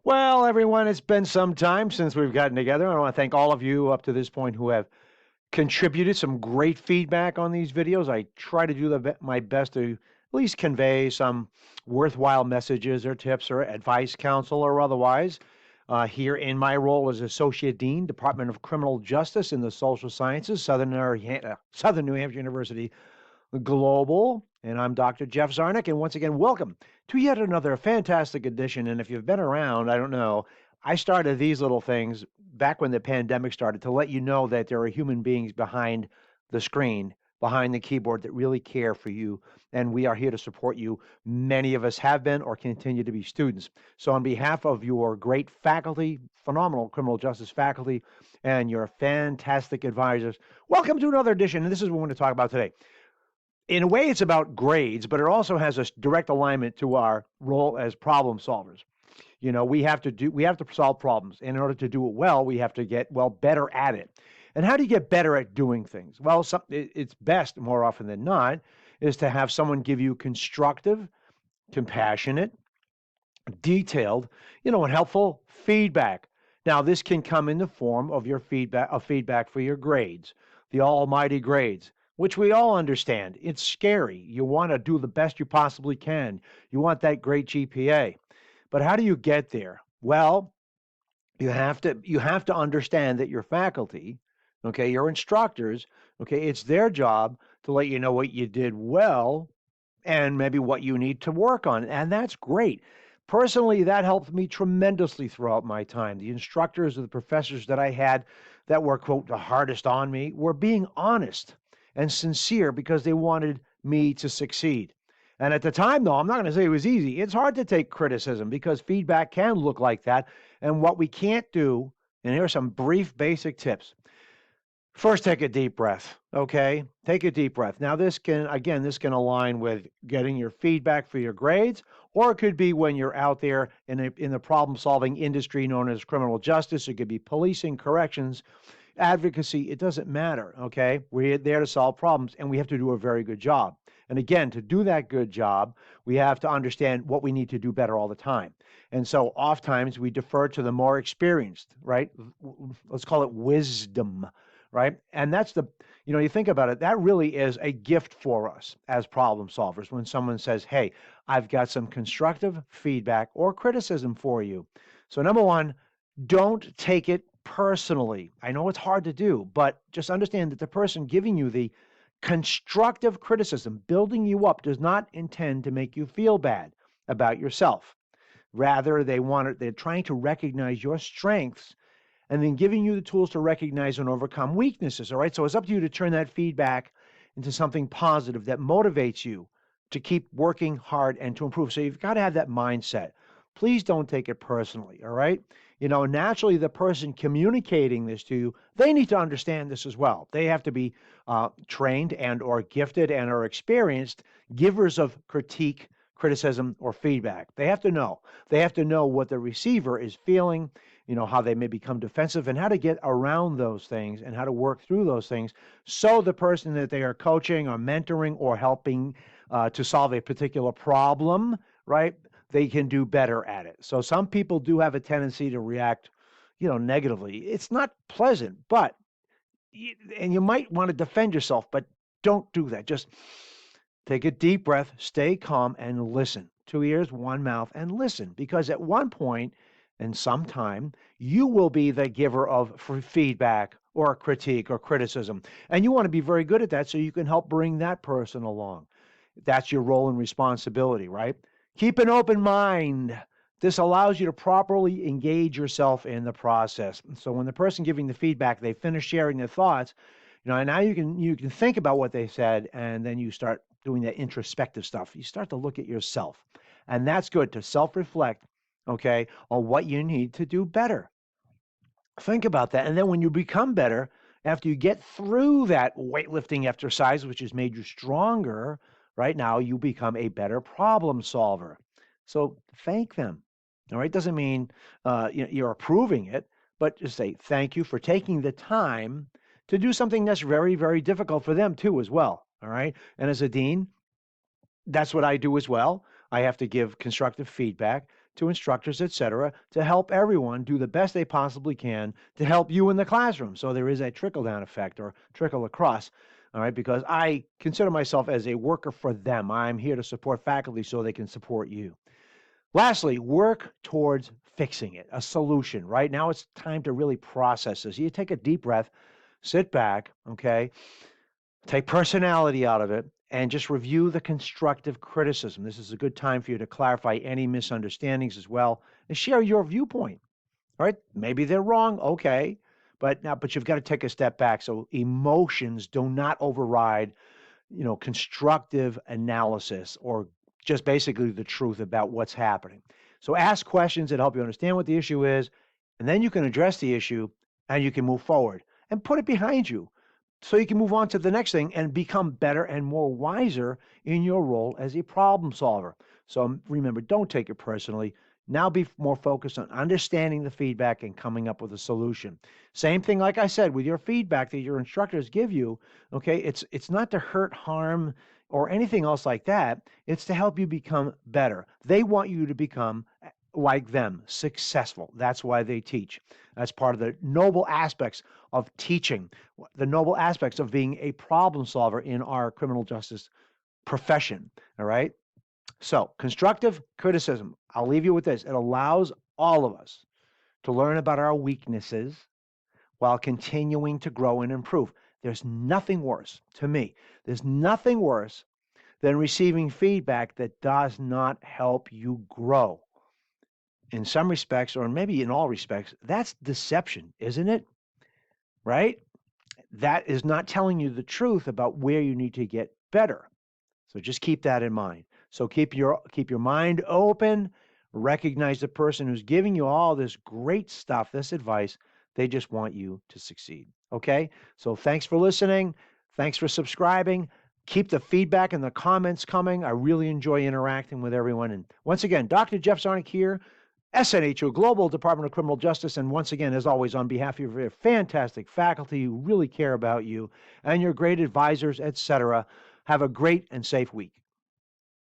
Well, everyone, it's been some time since we've gotten together. I want to thank all of you up to this point who have contributed some great feedback on these videos. I try to do my best to at least convey some worthwhile messages or tips or advice, counsel, or otherwise. Here in my role as Associate Dean, Department of Criminal Justice in the Social Sciences, Southern New Hampshire University Global. And I'm Dr. Jeff Zarnick. And once again, welcome to yet another fantastic edition. And if you've been around, I don't know, I started these little things back when the pandemic started to let you know that there are human beings behind the screen, behind the keyboard that really care for you. And we are here to support you. Many of us have been or continue to be students. So, on behalf of your great faculty, phenomenal criminal justice faculty, and your fantastic advisors, welcome to another edition. And this is what we're going to talk about today. In a way, it's about grades, but it also has a direct alignment to our role as problem solvers. You know, we have to solve problems. And in order to do it well, we have to get better at it. And how do you get better at doing things? Well, it's best more often than not is to have someone give you constructive, compassionate, detailed, and helpful feedback. Now, this can come in the form of feedback for your grades, the almighty grades, which we all understand. It's scary. You want to do the best you possibly can. You want that great GPA. But how do you get there? Well, you have to understand that your faculty, okay, your instructors, okay, it's their job to let you know what you did well and maybe what you need to work on. And that's great. Personally, that helped me tremendously throughout my time. The instructors or the professors that I had that were, quote, the hardest on me were being honest and sincere because they wanted me to succeed. And at the time, though, I'm not going to say it was easy. It's hard to take criticism because feedback can look like that. And what we can't do, and here are some brief basic tips. First, take a deep breath, okay? Take a deep breath. Now, this can align with getting your feedback for your grades, or it could be when you're out there in the problem-solving industry known as criminal justice. It could be policing, corrections, advocacy. It doesn't matter, okay? We're there to solve problems, and we have to do a very good job. And again, to do that good job, we have to understand what we need to do better all the time. And so oftentimes we defer to the more experienced, right? Let's call it wisdom, right? And you think about it, that really is a gift for us as problem solvers when someone says, hey, I've got some constructive feedback or criticism for you. So, number one, don't take it personally. I know it's hard to do, but just understand that the person giving you the constructive criticism, building you up, does not intend to make you feel bad about yourself. Rather, they're trying to recognize your strengths and then giving you the tools to recognize and overcome weaknesses. All right. So it's up to you to turn that feedback into something positive that motivates you to keep working hard and to improve. So you've got to have that mindset. Please don't take it personally. All right. Naturally, the person communicating this to you, they need to understand this as well. They have to be trained and or gifted and or experienced givers of critique, criticism, or feedback. They have to know. They have to know what the receiver is feeling, how they may become defensive and how to get around those things and how to work through those things so the person that they are coaching or mentoring or helping to solve a particular problem, right, they can do better at it. So some people do have a tendency to react, negatively. It's not pleasant, and you might want to defend yourself, but don't do that. Just take a deep breath, stay calm, and listen. 2 ears, 1 mouth, and listen. Because at one point and sometime, you will be the giver of feedback or critique or criticism. And you want to be very good at that so you can help bring that person along. That's your role and responsibility, right? Keep an open mind. This allows you to properly engage yourself in the process. So when the person giving the feedback, they finish sharing their thoughts, and now you can think about what they said, and then you start doing that introspective stuff. You start to look at yourself. And that's good to self-reflect, okay, on what you need to do better. Think about that. And then when you become better, after you get through that weightlifting exercise, which has made you stronger, right now you become a better problem solver. So thank them. All right. Doesn't mean you're approving it, but just say thank you for taking the time to do something that's very, very difficult for them too, as well. All right. And as a dean, that's what I do as well. I have to give constructive feedback to instructors, etc., to help everyone do the best they possibly can to help you in the classroom. So there is a trickle-down effect or trickle across, all right, because I consider myself as a worker for them. I'm here to support faculty so they can support you. Lastly, work towards fixing it, a solution. Right now, it's time to really process this. You take a deep breath, sit back, okay, take personality out of it, and just review the constructive criticism. This is a good time for you to clarify any misunderstandings as well and share your viewpoint. All right, maybe they're wrong, okay, but you've got to take a step back so emotions do not override, constructive analysis or just basically the truth about what's happening. So ask questions that help you understand what the issue is, and then you can address the issue and you can move forward and put it behind you so you can move on to the next thing and become better and more wiser in your role as a problem solver. So remember, don't take it personally. Now be more focused on understanding the feedback and coming up with a solution. Same thing, like I said, with your feedback that your instructors give you, okay, it's not to hurt, harm, or anything else like that. It's to help you become better. They want you to become like them, successful. That's why they teach. That's part of the noble aspects of teaching, the noble aspects of being a problem solver in our criminal justice profession. All right. So, constructive criticism, I'll leave you with this. It allows all of us to learn about our weaknesses while continuing to grow and improve. There's nothing worse, to me, there's nothing worse than receiving feedback that does not help you grow. In some respects, or maybe in all respects, that's deception, isn't it? Right? That is not telling you the truth about where you need to get better. So just keep that in mind. So keep your mind open. Recognize the person who's giving you all this great stuff, this advice. They just want you to succeed. Okay? So thanks for listening. Thanks for subscribing. Keep the feedback and the comments coming. I really enjoy interacting with everyone. And once again, Dr. Jeff Zarnick here, SNHU, Global Department of Criminal Justice. And once again, as always, on behalf of your fantastic faculty who really care about you and your great advisors, etc., have a great and safe week.